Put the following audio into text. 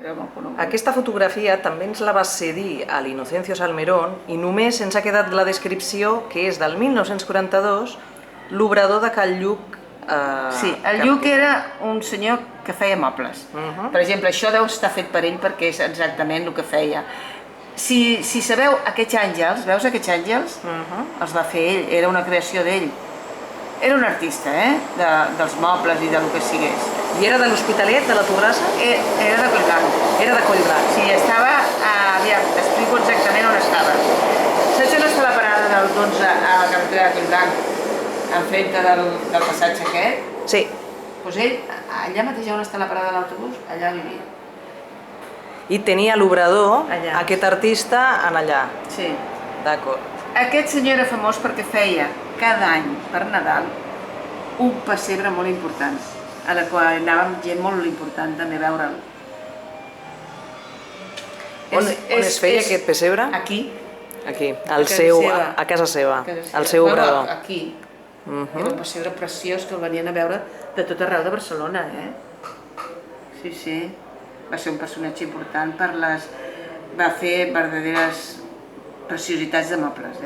era molt conegut. Aquesta fotografia també ens la va cedir a l'Inocencio Salmerón i només ens ha quedat la descripció, que és del 1942, l'obrador de Cal Lluc. Sí, el Lluc era un senyor que feia mobles. Per exemple, això deu estar fet per ell perquè és exactament el que feia. Si sabeu aquests àngels, veus aquests àngels? Els va fer ell, era una creació d'ell. Era un artista, dels mobles i del que sigués. I era de l'Hospitalet, de la Torrassa? Era de Collblanc. Era de Collblanc. Sí, estava, aviam, t'explico exactament on estava. Saps on està la parada del 12 a la carretera de Collblanc, enfrente del passatge aquest? Sí. Doncs ell, allà mateix on està la parada de l'autobús, allà vivia. I tenia l'obrador, Allà. aquest artista, en allà. Sí. D'acord. Aquest senyor era famós perquè feia cada any, per Nadal, un pessebre molt important, a la qual anàvem gent molt important també a veure'l. On es feia aquest pessebre? Aquí. Aquí, A casa seva. a casa seva, al seu obrador. Aquí. Era un pessebre preciós que el venien a veure de tot arreu de Barcelona, Sí, sí. Va ser un personatge important per les... Va fer verdaderes preciositats de mobles,